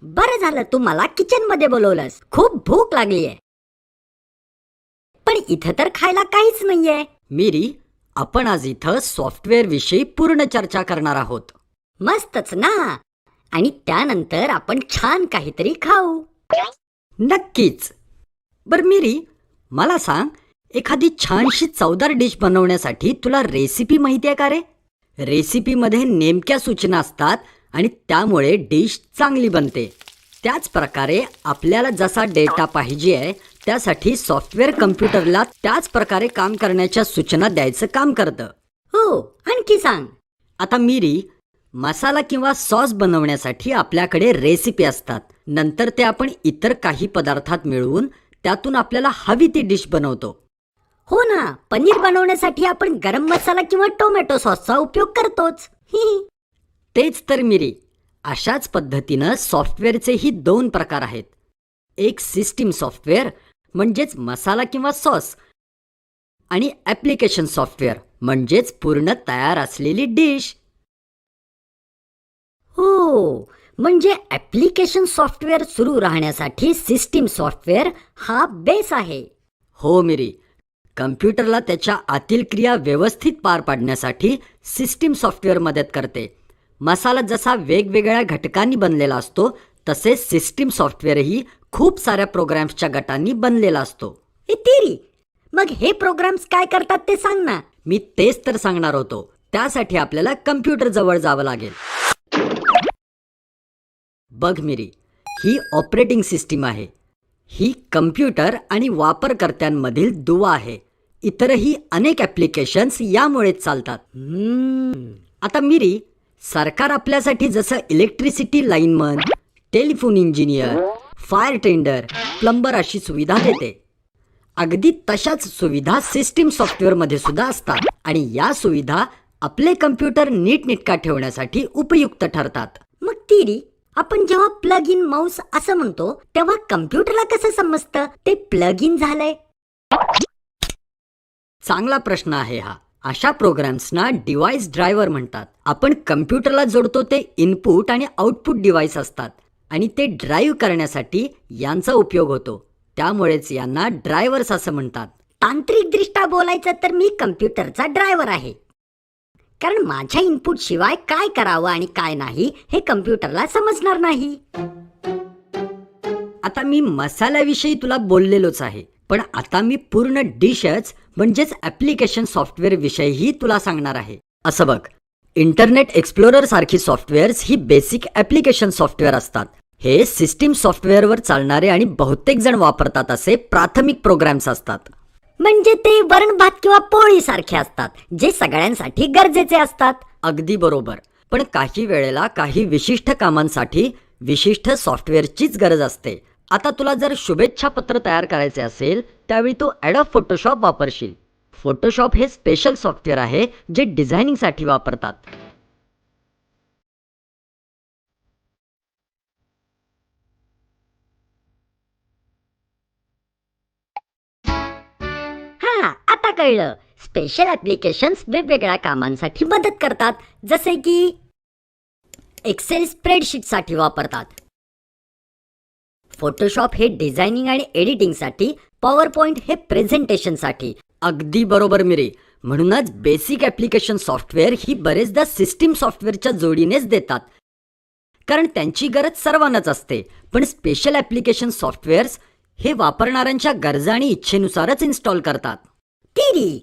बरं झालं तू मला किचन मध्ये बोलवलंस, खूप भूक लागलीये. पण इथं तर खायला काहीच नाहीये. मिरी, आपण आज इथं सॉफ्टवेअर विषयी पूर्ण चर्चा करणार आहोत. मस्तच ना. आणि त्यानंतर आपण छान काहीतरी खाऊ. नक्कीच. बर मिरी, मला सांग, एखादी छानशी चवदार डिश बनवण्यासाठी तुला रेसिपी माहिती आहे का रे? रेसिपीमध्ये नेमक्या सूचना असतात आणि त्यामुळे डिश चांगली बनते. त्याच प्रकारे आपल्याला जसा डेटा पाहिजे आहे त्यासाठी सॉफ्टवेअर कम्प्युटरला त्याच प्रकारे काम करण्याच्या सूचना द्यायचं काम करतं. हो, आणखी सांग. आता मिरी, मसाला किंवा सॉस बनवण्यासाठी आपल्याकडे रेसिपी असतात. नंतर ते आपण इतर काही पदार्थात मिळवून त्यातून आपल्याला हवी ती डिश बनवतो. हो ना, पनीर बनवण्यासाठी आपण गरम मसाला किंवा टोमॅटो सॉसचा उपयोग करतोच. तेच तर मिरी, अशाच पद्धतीनं सॉफ्टवेअरचेही 2 प्रकार आहेत. एक सिस्टीम सॉफ्टवेअर म्हणजेच मसाला किंवा सॉस, आणि ॲप्लिकेशन सॉफ्टवेअर म्हणजेच पूर्ण तयार असलेली डिश. हो, म्हणजे ॲप्लिकेशन सॉफ्टवेअर सुरू राहण्यासाठी सिस्टीम सॉफ्टवेअर हा बेस आहे. हो मिरी, कम्प्युटरला त्याच्या आतील क्रिया व्यवस्थित पार पाडण्यासाठी सिस्टीम सॉफ्टवेअर मदत करते. मसाला जसा वेगवेगळ्या घटकांनी बनलेला असतो तसे सिस्टीम सॉफ्टवेअरही खूप साऱ्या प्रोग्राम्सच्या गटांनी बनलेला असतो. ए तेरी, मग हे प्रोग्राम्स काय करतात ते सांग ना. मी तेच तर सांगणार होतो. त्यासाठी आपल्याला कम्प्युटर जवळ जावं लागेल. बघ मिरी, ही ऑपरेटिंग सिस्टीम आहे. ही कम्प्युटर आणि वापरकर्त्यांमधील दुवा आहे. इतरही अनेक ॲप्लिकेशन्स यामुळेच चालतात. आता मिरी, सरकार आपल्यासाठी जसं electricity lineman, telephone engineer, fire tender, plumber अशी सुविधा देते. अगदी तशाच सुविधा सिस्टीम सॉफ्टवेअरमध्ये सुद्धा असतात आणि या सुविधा आपले कम्प्युटर नीटनेटका ठेवण्यासाठी उपयुक्त ठरतात. मग तेरी, आपण जेव्हा प्लग इन माऊस असं म्हणतो तेव्हा कम्प्युटरला कसं समजतं ते प्लग इन झालंय? चांगला प्रश्न आहे हा. अशा प्रोग्राम्सना डिव्हाइस ड्रायव्हर म्हणतात. आपण कम्प्युटरला जोडतो ते इनपुट आणि आउटपुट डिव्हाइस असतात आणि ते ड्राईव्ह करण्यासाठी यांचा उपयोग होतो. त्यामुळेच यांना ड्रायव्हर्स असं म्हणतात. तांत्रिकदृष्ट्या बोलायचं तर मी कम्प्युटरचा ड्रायव्हर आहे, कारण माझ्या इनपुट शिवाय काय करावं आणि काय नाही हे कम्प्युटरला समजणार नाही. आता मी मसाल्याविषयी तुला बोललेलोच आहे, पण आता मी पूर्ण डिशच म्हणजेच ॲप्लिकेशन सॉफ्टवेअर विषयीही तुला सांगणार आहे. असं बघ, इंटरनेट एक्सप्लोरर सारखी सॉफ्टवेअर्स ही बेसिक ॲप्लिकेशन सॉफ्टवेअर असतात. हे सिस्टीम सॉफ्टवेअरवर चालणारे आणि बहुतेक जण वापरतात असे प्राथमिक प्रोग्राम्स असतात. म्हणजे ते वरण भात किंवा पोळी सारखे असतात जे सगळ्यांसाठी गरजेचे असतात. अगदी बरोबर. पण काही वेळेला काही विशिष्ट कामांसाठी विशिष्ट सॉफ्टवेअरचीच गरज असते. आता तुला जर शुभेच्छा पत्र तयार करायचे असेल त्यावेळी तू ॲडोब फोटोशॉप वापरशील. फोटोशॉप हे स्पेशल सॉफ्टवेअर आहे जे डिझायनिंगसाठी वापरतात. हा, आता कळलं. स्पेशल ॲप्लिकेशन्स वेगवेगळ्या कामांसाठी मदत करतात, जसे की एक्सेल स्प्रेडशीटसाठी वापरतात. फोटोशॉप हे डिझायनिंग आणि एडिटिंगसाठी, पॉवर पॉइंट हे प्रेझेंटेशनसाठी. अगदी बरोबर मिरी. म्हणूनच बेसिक ॲप्लिकेशन सॉफ्टवेअर ही बरेचदा सिस्टीम सॉफ्टवेअरच्या जोडीनेच देतात, कारण त्यांची गरज सर्वांनाच असते. पण स्पेशल ॲप्लिकेशन सॉफ्टवेअर्स हे वापरणाऱ्यांच्या गरजा आणि इच्छेनुसारच इन्स्टॉल करतात. तेरी,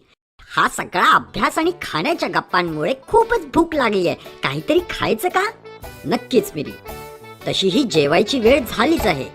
हा सगळा अभ्यास आणि खाण्याच्या गप्पांमुळे खूपच भूक लागली आहे. काहीतरी खायचं का? नक्कीच मिरी, तशी ही जेवायची वेळ झालीच आहे.